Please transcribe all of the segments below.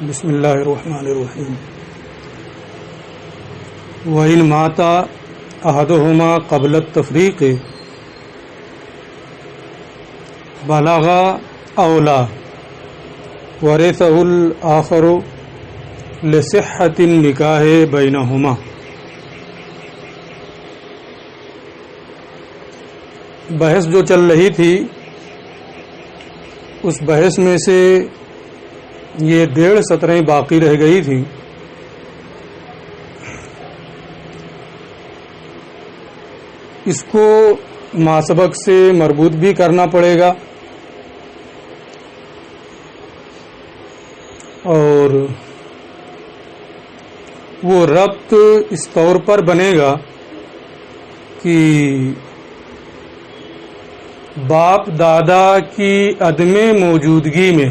بسم اللہ الرحمن الرحیم وَإِنْ مَاتَ أَحَدُهُمَا قَبْلَ التَّفْرِيقِ بَلَغَ أَوْلَى وَرِثَهُ الْآخَرُ لِصِحَّةِ النِّكَاحِ بَيْنَهُمَا۔ بحث جو چل رہی تھی اس بحث میں سے یہ 1.5 سطریں باقی رہ گئی تھیں۔ اس کو ماسبق سے مربوط بھی کرنا پڑے گا اور وہ ربط اس طور پر بنے گا کہ باپ دادا کی عدم موجودگی میں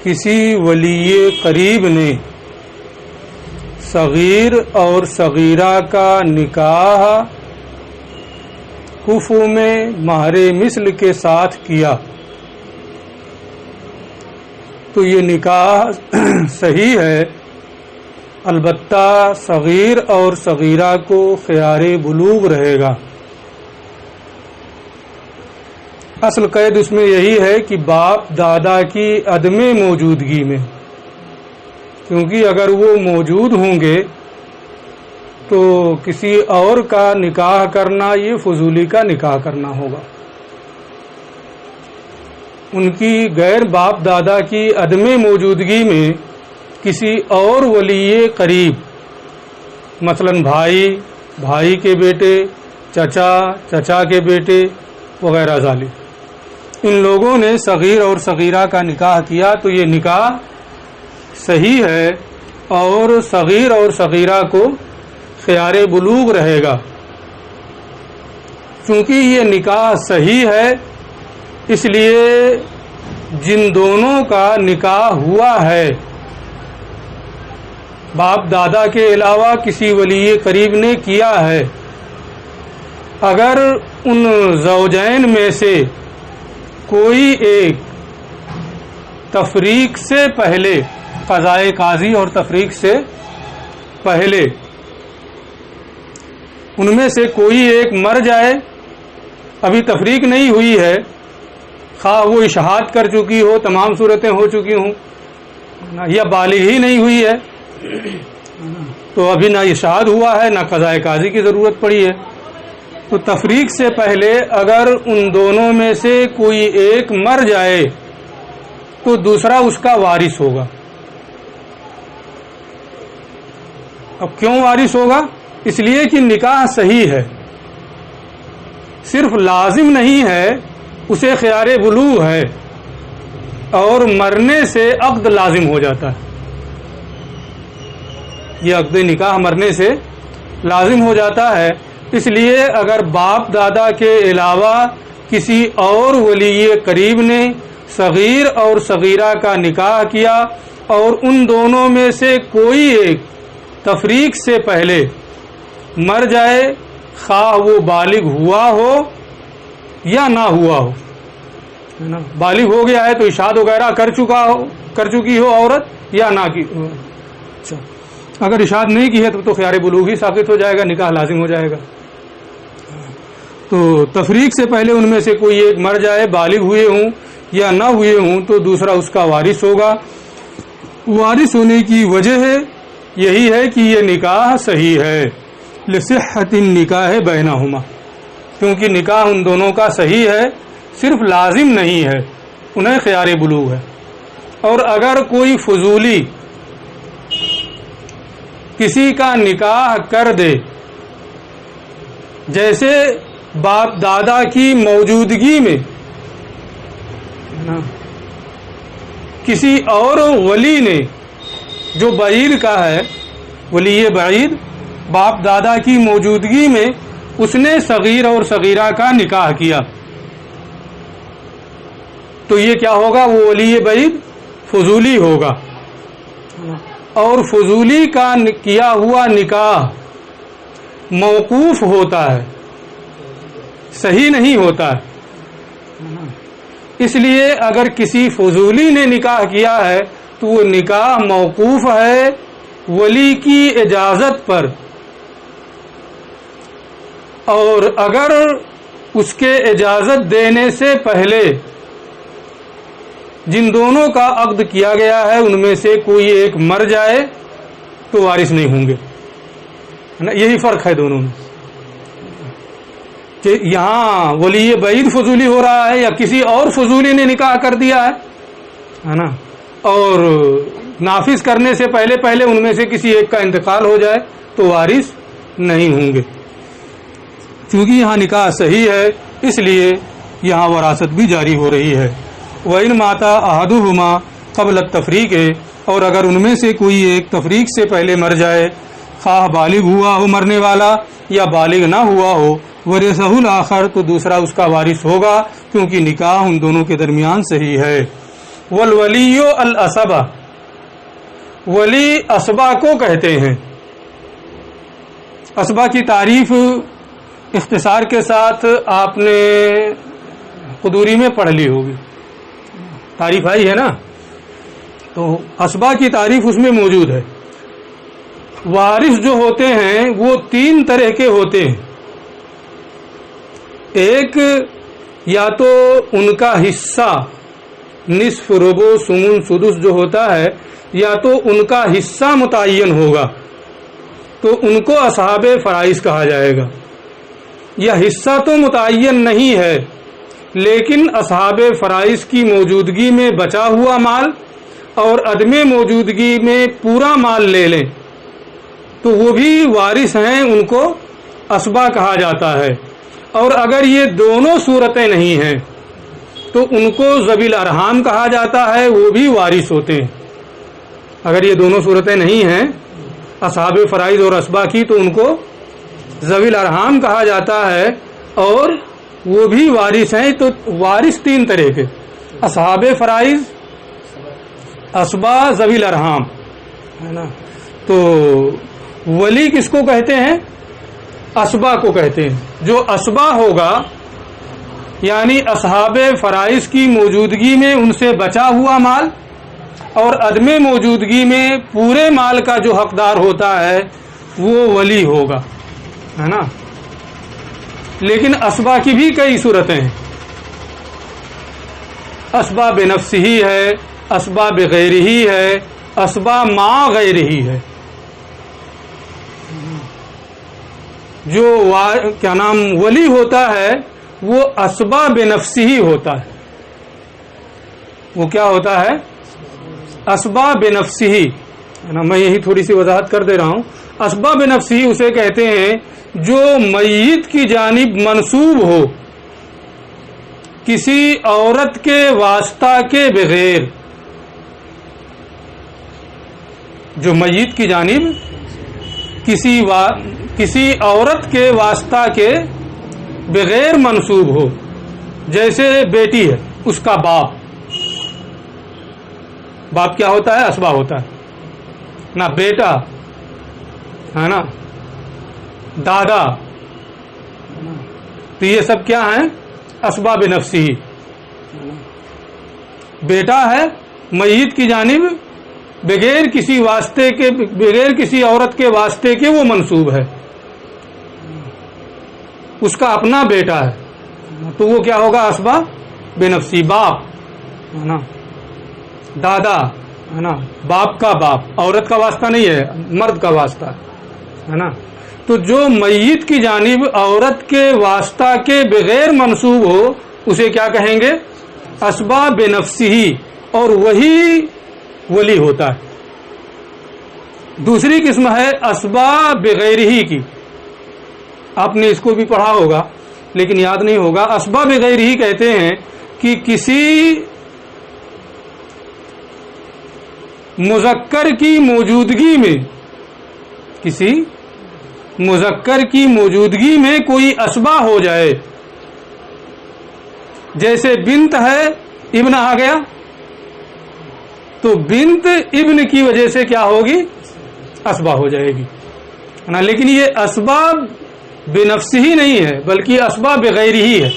کسی ولی قریب نے صغیر اور صغیرہ کا نکاح کفو میں مہر مثل کے ساتھ کیا تو یہ نکاح صحیح ہے، البتہ صغیر اور صغیرہ کو خیار بلوغ رہے گا۔ اصل قید اس میں یہی ہے کہ باپ دادا کی عدم موجودگی میں، کیونکہ اگر وہ موجود ہوں گے تو کسی اور کا نکاح کرنا یہ فضولی کا نکاح کرنا ہوگا۔ ان کی غیر باپ دادا کی عدم موجودگی میں کسی اور ولی قریب، مثلا بھائی کے بیٹے، چچا کے بیٹے وغیرہ ذالک، ان لوگوں نے صغیر اور صغیرہ کا نکاح کیا تو یہ نکاح صحیح ہے اور صغیر اور صغیرہ کو خیار بلوغ رہے گا۔ چونکہ یہ نکاح صحیح ہے اس لیے جن دونوں کا نکاح ہوا ہے باپ دادا کے علاوہ کسی ولی قریب نے کیا ہے، اگر ان زوجین میں سے کوئی ایک تفریق سے پہلے، قضائے قاضی اور تفریق سے پہلے ان میں سے کوئی ایک مر جائے، ابھی تفریق نہیں ہوئی ہے، خواہ وہ اشہاد کر چکی ہو، تمام صورتیں ہو چکی ہوں، یا بالغ ہی نہیں ہوئی ہے تو ابھی نہ اشہاد ہوا ہے نہ قضائے قاضی کی ضرورت پڑی ہے، تو تفریق سے پہلے اگر ان دونوں میں سے کوئی ایک مر جائے تو دوسرا اس کا وارث ہوگا۔ اب کیوں وارث ہوگا؟ اس لیے کہ نکاح صحیح ہے، صرف لازم نہیں ہے، اسے خیار بلوغ ہے اور مرنے سے عقد لازم ہو جاتا ہے، یہ عقد نکاح مرنے سے لازم ہو جاتا ہے۔ اس لیے اگر باپ دادا کے علاوہ کسی اور ولی قریب نے صغیر اور صغیرہ کا نکاح کیا اور ان دونوں میں سے کوئی ایک تفریق سے پہلے مر جائے، خواہ وہ بالغ ہوا ہو یا نہ ہوا ہو، بالغ ہو گیا ہے تو اشہاد وغیرہ کر چکی ہو عورت یا نہ کی، اچھا اگر اشہاد نہیں کی ہے تو خیار بلوغ ہی ساقط ہو جائے گا، نکاح لازم ہو جائے گا۔ تو تفریق سے پہلے ان میں سے کوئی ایک مر جائے، بالغ ہوئے ہوں یا نہ ہوئے ہوں تو دوسرا اس کا وارث ہوگا۔ وارث ہونے کی وجہ یہی ہے کہ یہ نکاح صحیح ہے، لصحۃ النکاح بینہما، کیونکہ نکاح ان دونوں کا صحیح ہے، صرف لازم نہیں ہے، انہیں خیار بلوغ ہے۔ اور اگر کوئی فضولی کسی کا نکاح کر دے، جیسے باپ دادا کی موجودگی میں کسی اور ولی نے، جو بعید کا ہے، ولی بعید، باپ دادا کی موجودگی میں اس نے صغیر اور صغیرہ کا نکاح کیا تو یہ کیا ہوگا؟ وہ ولی بعید فضولی ہوگا، اور فضولی کا کیا ہوا نکاح موقوف ہوتا ہے، صحیح نہیں ہوتا ہے۔ اس لیے اگر کسی فضولی نے نکاح کیا ہے تو وہ نکاح موقوف ہے ولی کی اجازت پر، اور اگر اس کے اجازت دینے سے پہلے جن دونوں کا عقد کیا گیا ہے ان میں سے کوئی ایک مر جائے تو وارث نہیں ہوں گے. یہی فرق ہے دونوں میں، کہ یہاں ولی بعید فضولی ہو رہا ہے یا کسی اور فضولی نے نکاح کر دیا ہے نا، اور نافذ کرنے سے پہلے ان میں سے کسی ایک کا انتقال ہو جائے تو وارث نہیں ہوں گے. کیونکہ یہاں نکاح صحیح ہے اس لیے یہاں وراثت بھی جاری ہو رہی ہے. وَإِنْ مَاتَ أَحَدُهُمَا قَبْلَ التَّفْرِيقِ، اور اگر ان میں سے کوئی ایک تفریق سے پہلے مر جائے، خواہ بالغ ہوا ہو مرنے والا یا بالغ نہ ہوا ہو، وَرِثَهُ الْآخَرُ، تو دوسرا اس کا وارث ہوگا کیونکہ نکاح ان دونوں کے درمیان صحیح ہے. وَالْوَلِيُّ الْأَصْبَةُ، ولی اسبا کو کہتے ہیں. اسبا کی تعریف اختصار کے ساتھ آپ نے قدوری میں پڑھ لی ہوگی، تعریف آئی ہے نا، تو اسبا کی تعریف اس میں موجود ہے. وارث جو ہوتے ہیں وہ 3 طرح کے ہوتے ہیں. ایک، یا تو ان کا حصہ نصف، ربع، ثمن، سدس جو ہوتا ہے، یا تو ان کا حصہ متعین ہوگا تو ان کو اصحاب فرائض کہا جائے گا، یا حصہ تو متعین نہیں ہے لیکن اصحاب فرائض کی موجودگی میں بچا ہوا مال اور عدم موجودگی میں پورا مال لے لیں تو وہ بھی وارث ہیں، ان کو اسبا کہا جاتا ہے. اور اگر یہ دونوں صورتیں نہیں ہیں تو ان کو ذوی الارحام کہا جاتا ہے، وہ بھی وارث ہوتے ہیں. اگر یہ دونوں صورتیں نہیں ہیں اصحاب فرائض اور اسبا کی تو ان کو ذوی الارحام کہا جاتا ہے اور وہ بھی وارث ہیں. تو وارث 3 طرح کے، اصحاب فرائض، اسبا، ذوی الارحام، ہے نا. تو ولی کس کو کہتے ہیں؟ اسبا کو کہتے ہیں. جو اسبا ہوگا یعنی اصحاب فرائض کی موجودگی میں ان سے بچا ہوا مال اور عدم موجودگی میں پورے مال کا جو حقدار ہوتا ہے وہ ولی ہوگا، ہے نا. لیکن اسبا کی بھی کئی صورتیں ہیں. اسبا بنفسہ ہی ہے، اسبا بغیرہ ہی ہے، اسبا مع غیرہ ہے. جو کیا نام ولی ہوتا ہے وہ اسبا بنفسہ ہی ہوتا ہے. وہ کیا ہوتا ہے؟ اسبا بنفسہ ہی. میں یہی تھوڑی سی وضاحت کر دے رہا ہوں. اسبا بنفسہ ہی اسے کہتے ہیں جو میت کی جانب منسوب ہو کسی عورت کے واسطہ کے بغیر. جو میت کی جانب کسی عورت کے واسطہ کے بغیر منسوب ہو، جیسے بیٹی ہے اس کا باپ. باپ کیا ہوتا ہے؟ اسبا ہوتا ہے نا. بیٹا ہے نا، دادا، تو یہ سب کیا ہیں؟ اسبا بنفسہ ہی. بیٹا ہے میت کی جانب بغیر کسی واسطے کے، بغیر کسی عورت کے واسطے کے وہ منسوب ہے، اس کا اپنا بیٹا ہے تو وہ کیا ہوگا؟ اسبا بنفسی. باپ ہے نا، دادا ہے نا، باپ کا باپ، عورت کا واسطہ نہیں ہے، مرد کا واسطہ ہے نا. تو جو میت کی جانب عورت کے واسطہ کے بغیر منسوب ہو اسے کیا کہیں گے؟ اسبا بنفسہ، اور وہی ولی ہوتا ہے. دوسری قسم ہے اسبا بغیرہ کی. آپ نے اس کو بھی پڑھا ہوگا لیکن یاد نہیں ہوگا. اسبا بغیرہ کہتے ہیں کہ کسی مذکر کی موجودگی میں، کسی مذکر کی موجودگی میں کوئی اسبا ہو جائے. جیسے بنت ہے، ابن آ گیا تو بنت ابن کی وجہ سے کیا ہوگی؟ اسبا ہو جائے گی نا. لیکن یہ اسبا بنفسہ ہی نہیں ہے بلکہ اسبا بغیرہ ہی ہے.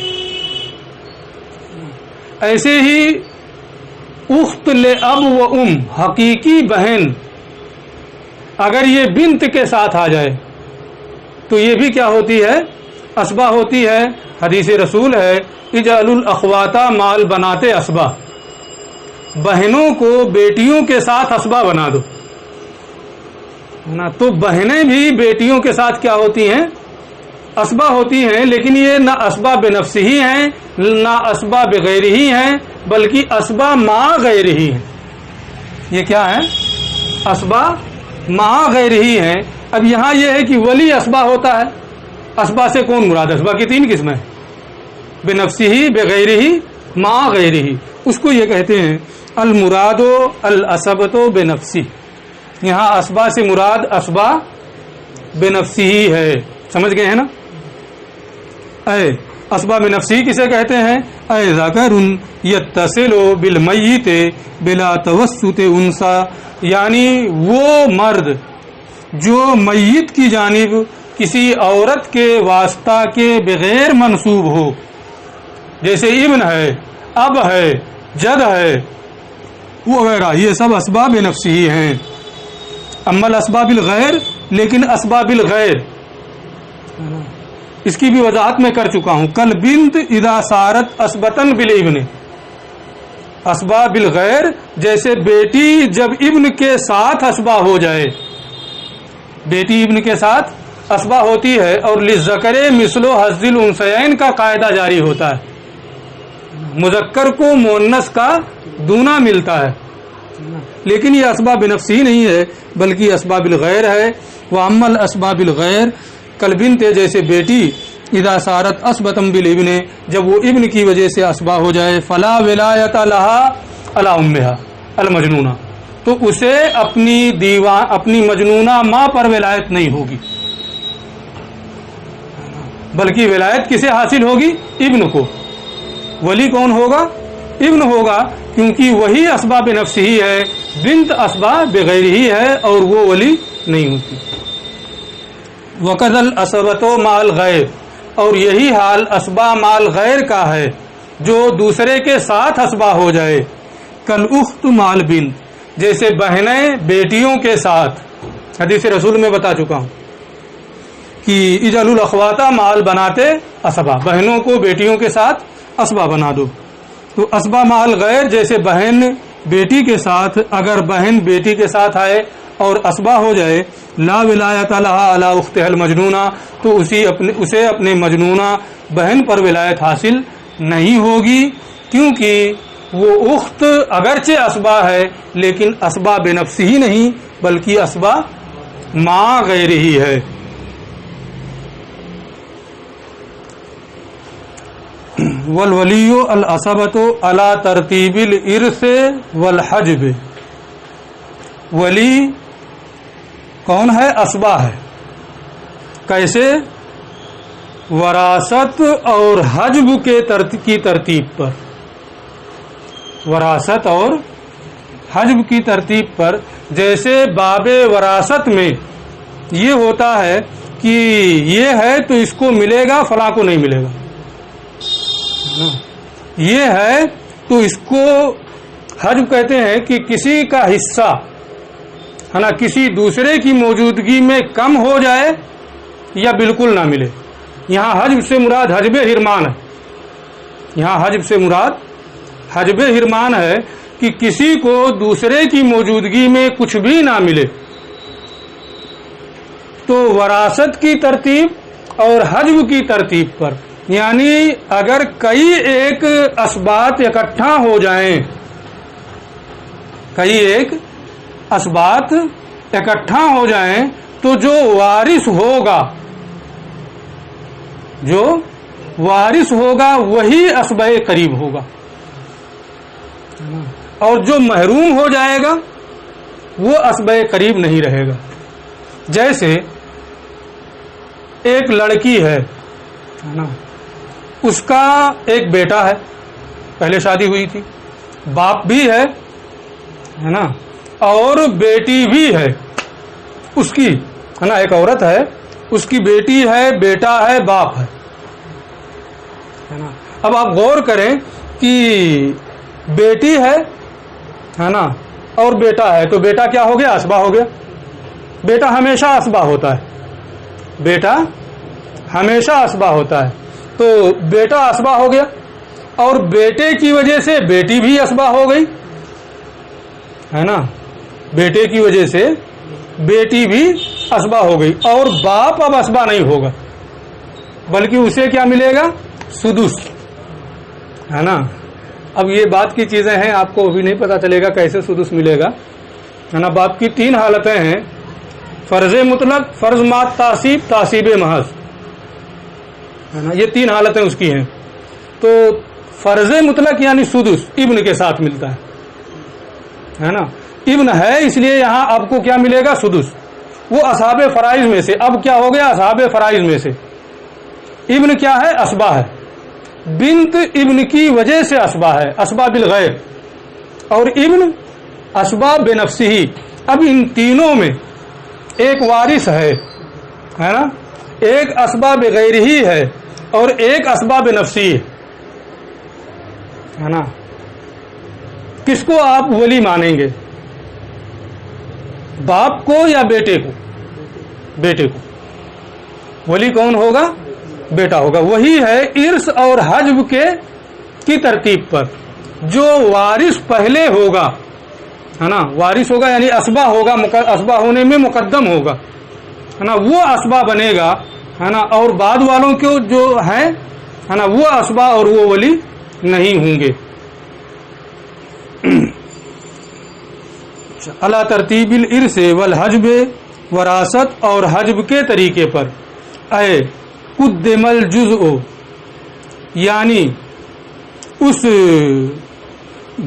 ایسے ہی اخت لاب و ام، حقیقی بہن اگر یہ بنت کے ساتھ آ جائے تو یہ بھی کیا ہوتی ہے؟ اسبا ہوتی ہے. حدیث رسول ہے اجعلوا الاخواتا مال بناتے اسبا، بہنوں کو بیٹیوں کے ساتھ اسبا بنا دو نا. تو بہنیں بھی بیٹیوں کے ساتھ کیا ہوتی ہیں؟ اسبا ہوتی ہیں. لیکن یہ نہ اسبا بنفس ہی ہیں نہ اسبا بغیر ہی ہیں، بلکہ اسبا ما غیر ہی ہیں. یہ کیا ہے؟ اسبا ما غیر ہی ہیں. اب یہاں یہ ہے کہ ولی اسبا ہوتا ہے. اسبا سے کون مراد؟ اسبا کی 3 قسمیں، بنفسی ہی، بغیر ہی، ما غیر ہی. اس کو یہ کہتے ہیں المراد الاسبۃ بنفسی. یہاں اسبا سے مراد اسبا بنفسی ہی ہے. سمجھ گئے ہیں نا؟ اے اسبا بنفسی کسے کہتے ہیں؟ اے ذکر یتصل بالمیت بلا توسط انثی، یعنی وہ مرد جو میت کی جانب کسی عورت کے واسطہ کے بغیر منسوب ہو، جیسے ابن ہے، اب ہے، جد ہے وغیرہ، یہ سب اسباب نفسی ہی ہیں. اما الاسباب الغیر، لیکن اسباب الغیر اس کی بھی وضاحت میں کر چکا ہوں. کل بنت اذا صارت اسبتن بالابن، اسباب الغیر جیسے بیٹی جب ابن کے ساتھ اسبا ہو جائے، بیٹی ابن کے ساتھ اسبا ہوتی ہے. اور للذکر مثل حظ الانثیین کا قاعدہ جاری ہوتا ہے، مذکر کو مؤنث کا دونا ملتا ہے. لیکن یہ اسباب نفسی نہیں ہے بلکہ اسباب الغیر ہے. واما الاسباب الغیر کالبنت، جیسے بیٹی اذا صارت اسبتم بالابن، جب وہ ابن کی وجہ سے اسبا ہو جائے، فلا ولایت لها علی امها المجنونہ، تو اسے اپنی مجنونہ ماں پر ولایت نہیں ہوگی، بلکہ ولایت کسے حاصل ہوگی؟ ابن کو. ولی کون ہوگا؟ ابن ہوگا، کیونکہ وہی اسباب نفس ہی ہے. بنت اسباب بغیر ہی ہے اور وہ ولی نہیں ہوتی. وقد الاسبۃ مع الغیر، اور یہی حال اسبا مال غیر کا ہے جو دوسرے کے ساتھ اسبا ہو جائے. کالاخت مع البنت، جیسے بہنیں بیٹیوں کے ساتھ. حدیث رسول میں بتا چکا ہوں کہ اجعلوا الاخواتا مال بناتے اسبا، بہنوں کو بیٹیوں کے ساتھ اسبا بنا دو. تو اسبا مال غیر جیسے بہن بیٹی کے ساتھ، اگر بہن بیٹی کے ساتھ آئے اور اسبا ہو جائے، لا ولایت لها علی اختها المجنونہ، تو اسے اپنے مجنونہ بہن پر ولایت حاصل نہیں ہوگی، کیونکہ وہ اخت اگرچہ اسبا ہے لیکن اسبا بنفس ہی نہیں بلکہ اسبا ما غیر ہی ہے. والولی الاسبۃ علی ترتیب الارث والحجب، ولی کون ہے؟ اسبا ہے. کیسے؟ وراثت اور حجب کی ترتیب پر، وراثت اور حجب کی ترتیب پر. جیسے باب وراثت میں یہ ہوتا ہے کہ یہ ہے تو اس کو ملے گا، فلاں کو نہیں ملے گا. یہ ہے تو اس کو حجب کہتے ہیں کہ کسی کا حصہ ہے نا کسی دوسرے کی موجودگی میں کم ہو جائے یا بالکل نہ ملے. یہاں حجب سے مراد حجب حرمان ہے. یہاں حجب سے مراد حجب حرمان ہے کہ کسی کو دوسرے کی موجودگی میں کچھ بھی نہ ملے. تو وراثت کی ترتیب اور حجب کی ترتیب پر، یعنی اگر کئی ایک اسبات اکٹھا ہو جائیں، کئی ایک اسبات اکٹھا ہو جائیں تو جو وارث ہوگا وہی اسبہ قریب ہوگا، اور جو محروم ہو جائے گا وہ اسبہ قریب نہیں رہے گا. جیسے ایک لڑکی ہے نا، اس کا ایک بیٹا ہے، پہلے شادی ہوئی تھی، باپ بھی ہے نا، اور بیٹی بھی ہے اس کی ہے نا. ایک عورت ہے، اس کی بیٹی ہے، بیٹا ہے، باپ ہے نا. اب آپ غور کریں کی بیٹی ہے نا، اور بیٹا ہے، تو بیٹا کیا ہو گیا؟ اسبا ہو گیا. بیٹا ہمیشہ اسبا ہوتا ہے، بیٹا ہمیشہ اسبا ہوتا ہے، تو بیٹا اسبا ہو گیا، اور بیٹے کی وجہ سے بیٹی بھی اسبا ہو گئی ہے نا، بیٹے کی وجہ سے بیٹی بھی اسبا ہو گئی، اور باپ اب اسبا نہیں ہوگا بلکہ اسے کیا ملے گا؟ سدس ہے نا. اب یہ بات کی چیزیں ہیں، آپ کو ابھی نہیں پتا چلے گا کیسے سدس ملے گا ہے نا. باپ کی 3 حالتیں ہیں، فرض مطلق، فرض مات تعصیب، تعصیب محض ہے نا. یہ 3 حالتیں اس کی ہیں. تو فرض مطلق یعنی سدس ابن کے ساتھ ملتا ہے نا. ابن ہے اس لیے یہاں آپ کو کیا ملے گا؟ سدس. وہ اصحاب فرائض میں سے، اب کیا ہو گیا؟ اصحاب فرائض میں سے. ابن کیا ہے؟ اسبا ہے. بنت ابن کی وجہ سے اسبا ہے، اسبا بالغیر، اور ابن اسبا بنفسہ. اب ان تینوں میں ایک وارث ہے نا، ایک اسبا بغیر ہی ہے، اور ایک اسبا بنفسی ہے نا. کس کو آپ ولی مانیں گے؟ باپ کو یا بیٹے کو؟ بیٹے کو. ولی کون ہوگا؟ بیٹا ہوگا. وہی ہے ارث اور حجب کی ترتیب پر، جو وارث پہلے ہوگا ہے نا، وارث ہوگا یعنی اسبا ہوگا، اسبا ہونے میں مقدم ہوگا ہے نا، وہ اسبا بنے گا ہے نا. اور بعد والوں کو جو ہیں ہے نا، وہ اسبا اور وہ ولی نہیں ہوں گے. علی ترتیب الارث والحجب، وراثت اور حجب کے طریقے پر. اے قدم الجزء، یعنی اس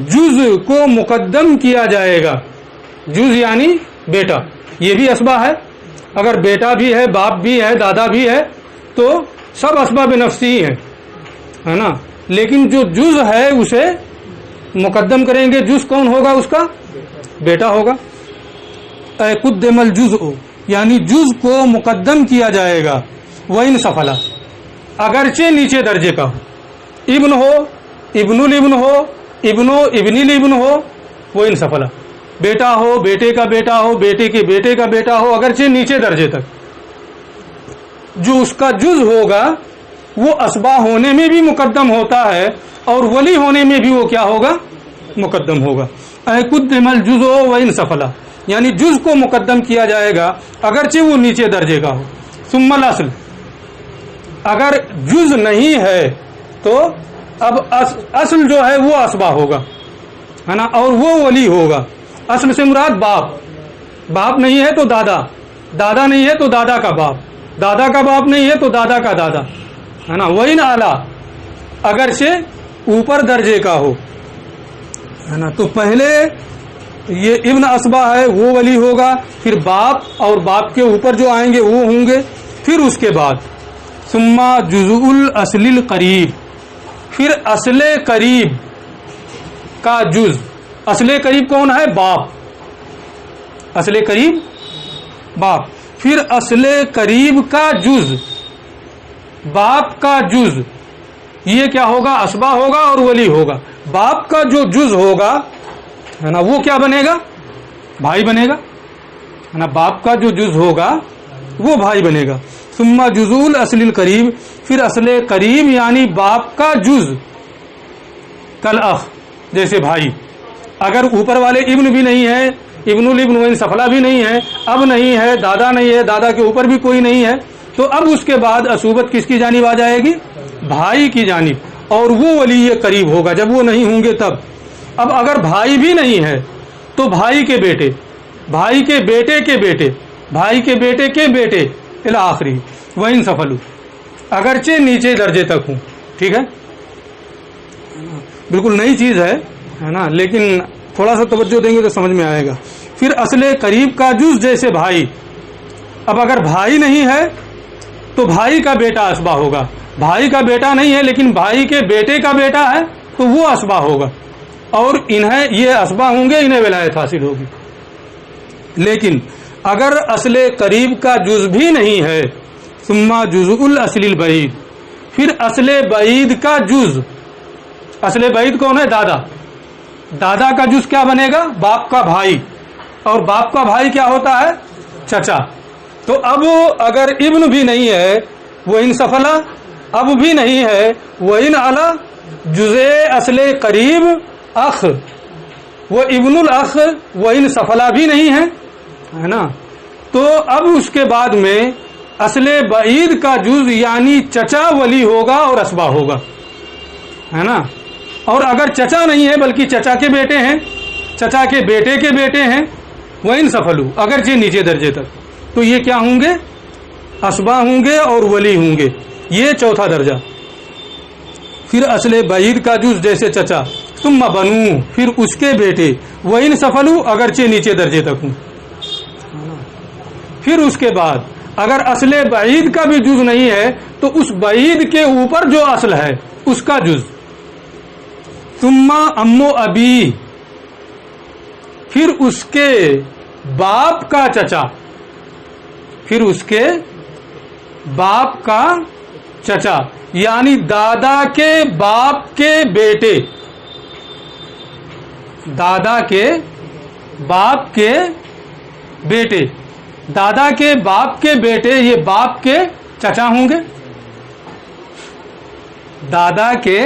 جز کو مقدم کیا جائے گا. جز یعنی بیٹا، یہ بھی اسبا ہے. اگر بیٹا بھی ہے، باپ بھی ہے، دادا بھی ہے، تو سب اسبا بنفسی ہی ہے نا. لیکن جو جز ہے اسے مقدم کریں گے. جز کون ہوگا؟ اس کا بیٹا ہوگا. اے قدم الجزء، یعنی جز کو مقدم کیا جائے گا. وَإِنْ سَفَلَ، اگرچہ نیچے درجے کا ہو، ابن ہو، ابن الابن ہو، ابن و ابن الابن ہو. وَإِنْ سَفَلَ، بیٹا ہو، بیٹے کا بیٹا ہو، بیٹے کے بیٹے کا بیٹا ہو، اگرچہ نیچے درجے تک، جو اس کا جز ہوگا وہ اسبا ہونے میں بھی مقدم ہوتا ہے، اور ولی ہونے میں بھی وہ کیا ہوگا؟ مقدم ہوگا. اے قدم الجزء وَإِنْ سَفَلَ، یعنی جز کو مقدم کیا جائے گا اگرچہ وہ نیچے درجے کا ہو. ثم الاصل، اگر جز نہیں ہے تو اب اصل جو ہے وہ اسبا ہوگا ہے نا، اور وہ ولی ہوگا. اصل سے مراد باپ، باپ نہیں ہے تو دادا، دادا نہیں ہے تو دادا کا باپ، دادا کا باپ نہیں ہے تو دادا کا دادا ہے نا. وَإِنْ اعلیٰ، اگرچہ اوپر درجے کا ہو ہے نا. تو پہلے یہ ابن اسبا ہے، وہ ولی ہوگا، پھر باپ اور باپ کے اوپر جو آئیں گے وہ ہوں گے، پھر اس کے بعد ثم جزء الاصل القریب، پھر اصل قریب کا جز. اصل قریب کون ہے؟ باپ. اصل قریب باپ. پھر اصل قریب کا جز، باپ کا جز، یہ کیا ہوگا؟ اسبا ہوگا اور ولی ہوگا. باپ کا جو جز ہوگا ہے نا، وہ کیا بنے گا؟ بھائی بنے گا ہے نا. باپ کا جو جز ہوگا وہ بھائی بنے گا. ثم جزء الاصل القریب، پھر اصل قریب یعنی باپ کا جز، کالاخ، جیسے بھائی. اگر اوپر والے ابن بھی نہیں ہے، ابن الابن وَإِنْ سَفَلَ بھی نہیں ہے، اب نہیں ہے، دادا نہیں ہے، دادا کے اوپر بھی کوئی نہیں ہے، تو اب اس کے بعد عصوبت کس کی جانب آ جائے گی؟ بھائی کی جانب، اور وہ ولی قریب ہوگا جب وہ نہیں ہوں گے تب. اب اگر بھائی بھی نہیں ہے تو بھائی کے بیٹے، بھائی کے بیٹے کے بیٹے، بھائی کے بیٹے کے بیٹے الی آخری. وَإِنْ سَفَلُ، اگرچہ نیچے درجے تک ہوں. ٹھیک ہے، بالکل نئی چیز ہے نا، لیکن تھوڑا سا توجہ دیں گے تو سمجھ میں آئے گا. پھر اصل قریب کا جز جیسے بھائی. اب اگر بھائی نہیں ہے تو بھائی کا بیٹا اسبا ہوگا. بھائی کا بیٹا نہیں ہے لیکن بھائی کے بیٹے کا بیٹا ہے تو وہ اسبا ہوگا، اور انہیں یہ اسبا ہوں گے، انہیں ولایت حاصل ہوگی. لیکن اگر اصل قریب کا جز بھی نہیں ہے، ثم جزء الاصل البعید، پھر اصل بعید کا جز اصل بعید کون ہے؟ دادا. دادا کا جز کیا بنے گا؟ باپ کا بھائی. اور باپ کا بھائی کیا ہوتا ہے؟ چچا. تو اب اگر ابن بھی نہیں ہے وہ ان سفلا، اب بھی نہیں ہے وہ ان اعلی، جزء اصل قریب اخ، وہ ابن الاخ وہ ان سفلا بھی نہیں ہے نا. تو اب اس کے بعد میں اصل بعید کا جز یعنی چچا ولی ہوگا اور اسبا ہوگا، ہے نا. اور اگر چچا نہیں ہے بلکہ چچا کے بیٹے ہیں، چچا کے بیٹے کے بیٹے ہیں، وہ ان سفلو اگرچہ نیچے درجے تک، تو یہ کیا ہوں گے؟ اسبا ہوں گے اور ولی ہوں گے. یہ چوتھا درجہ. پھر اصل بعید کا جز جیسے چچا، ثم بنو پھر اس کے بیٹے، وہ ان سفلو اگرچہ نیچے درجے تک ہوں. پھر اس کے بعد اگر اصل بعید کا بھی جز نہیں ہے تو اس بعید کے اوپر جو اصل ہے اس کا جز. ثم امو ابی پھر اس کے باپ کا چچا، پھر اس کے باپ کا چچا یعنی دادا کے باپ کے بیٹے، دادا کے باپ کے بیٹے، دادا کے باپ کے بیٹے یہ باپ کے چچا ہوں گے. دادا کے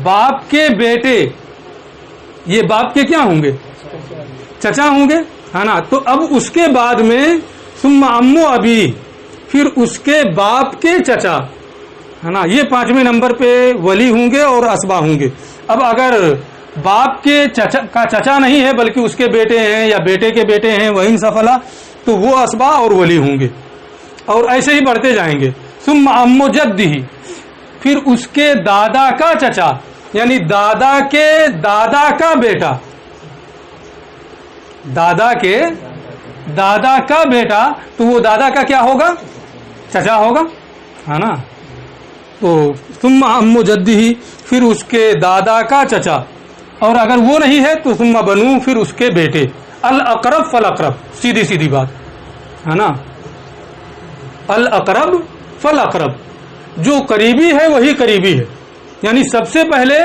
باپ کے بیٹے یہ باپ کے کیا ہوں گے؟ چچا ہوں گے، ہے نا. تو اب اس کے بعد میں ثم امو ابی پھر اس کے باپ کے چچا، ہے نا. یہ 5ویں نمبر پہ ولی ہوں گے اور اسبا ہوں گے. اب اگر باپ کے چچا کا چچا نہیں ہے بلکہ اس کے بیٹے ہیں یا بیٹے کے بیٹے ہیں وہ ان سفلا، تو وہ اسبا اور ولی ہوں گے. اور ایسے ہی بڑھتے جائیں گے. ثم امو جدہ پھر اس کے دادا کا چچا یعنی دادا کے دادا کا بیٹا، دادا کے دادا کا بیٹا، تو وہ دادا کا کیا ہوگا؟ چچا ہوگا، ہے نا. تو ثم امو جدہ پھر اس کے دادا کا چچا، اور اگر وہ نہیں ہے تو ثم بنو پھر اس کے بیٹے. الاقرب فالاقرب سیدھی سیدھی بات ہے نا. الاقرب فالاقرب جو قریبی ہے وہی قریبی ہے، یعنی سب سے پہلے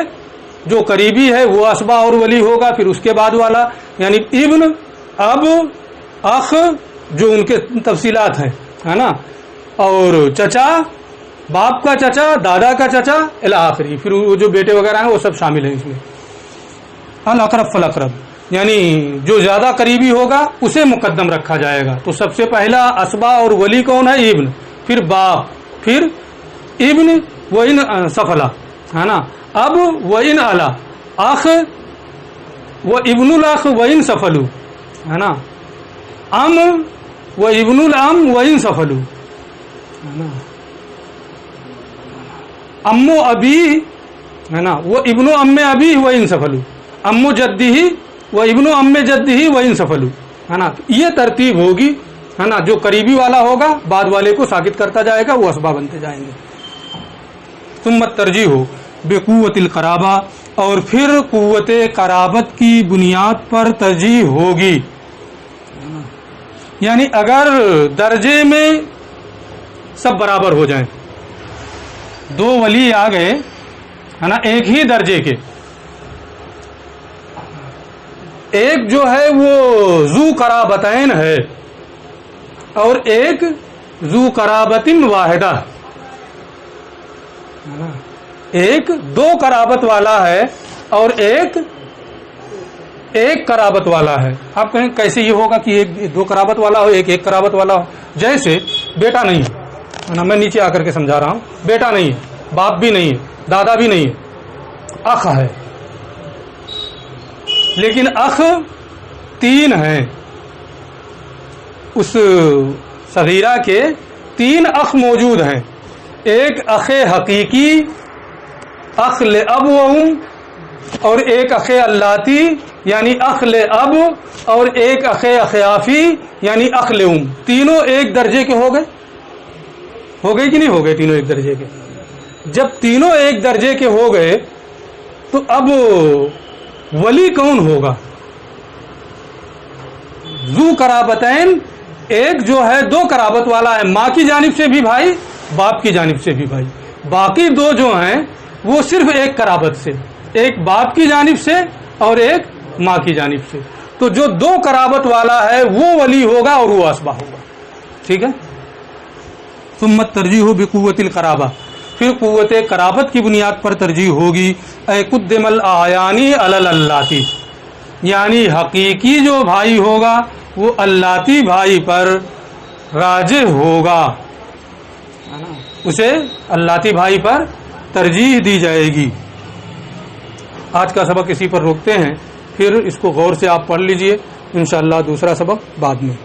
جو قریبی ہے وہ اسبا اور ولی ہوگا. پھر اس کے بعد والا یعنی ابن، اب، اخ جو ان کے تفصیلات ہیں، ہے نا. اور چچا، باپ کا چچا، دادا کا چچا الی آخری، پھر وہ جو بیٹے وغیرہ ہیں وہ سب شامل ہیں اس میں. الاقرب فالاقرب یعنی جو زیادہ قریبی ہوگا اسے مقدم رکھا جائے گا. تو سب سے پہلا اسبا اور ولی کون ہے؟ ابن، پھر باپ، پھر ابن و ان سفلا، ہے نا. اب و ان اعلی، اخ و ابن الاخ و ان سفلو، ہے نا. ام و ابن الام و ان سفلو، ہے نا. امو ابی، ہے نا، وہ ابن ام ابی و ان سفلو. امو جدی و ابن ام جدی و ان سفلو، ہے نا. یہ ترتیب ہوگی، ہے نا. جو قریبی والا ہوگا بعد والے کو ساکت کرتا جائے گا، وہ اسبا بنتے جائیں گے. ثم ترجیح ہو بقوت القرابہ اور پھر قوت قرابت کی بنیاد پر ترجیح ہوگی. یعنی اگر درجے میں سب برابر ہو جائیں، دو ولی آ گئے، ہے نا، ایک ہی درجے کے، ایک جو ہے وہ ذو قرابتین ہے اور ایک ذو قرابتن واحدہ، ایک دو قرابت والا ہے اور ایک قرابت والا ہے. آپ کہیں کیسے یہ ہوگا کہ ایک دو قرابت والا ہو ایک قرابت والا ہو؟ جیسے بیٹا نہیں ہے نا، میں نیچے آ کر کے سمجھا رہا ہوں. بیٹا نہیں ہے، باپ بھی نہیں ہے، دادا بھی نہیں ہے، اخ ہے. لیکن اخ 3 ہیں، اس صغیرہ کے 3 اخ موجود ہیں. ایک اخ حقیقی، اخ لاب و ام، اور ایک اخ اللاتی یعنی اخ لاب، اور ایک اخ اخیافی یعنی اخ لام. تینوں ایک درجے کے ہو گئے کہ نہیں ہو گئے؟ تینوں ایک درجے کے. جب تینوں ایک درجے کے ہو گئے تو اب ولی کون ہوگا؟ ذو قرابتین، ایک جو ہے 2 قرابت والا ہے، ماں کی جانب سے بھی بھائی، باپ کی جانب سے بھی بھائی. باقی 2 جو ہیں وہ صرف ایک قرابت سے، ایک باپ کی جانب سے اور ایک ماں کی جانب سے. تو جو دو قرابت والا ہے وہ ولی ہوگا اور وہ اسبا ہوگا. ٹھیک ہے. ثم الترجیح بقوت القرابہ، پھر قوت قرابت کی بنیاد پر ترجیح ہوگی. اے قدم الاعیانی علی اللاتی، یعنی حقیقی جو بھائی ہوگا وہ اللاتی بھائی پر راجح ہوگا، اسے اللاتی بھائی پر ترجیح دی جائے گی. آج کا سبق اسی پر روکتے ہیں، پھر اس کو غور سے آپ پڑھ لیجئے، انشاءاللہ دوسرا سبق بعد میں.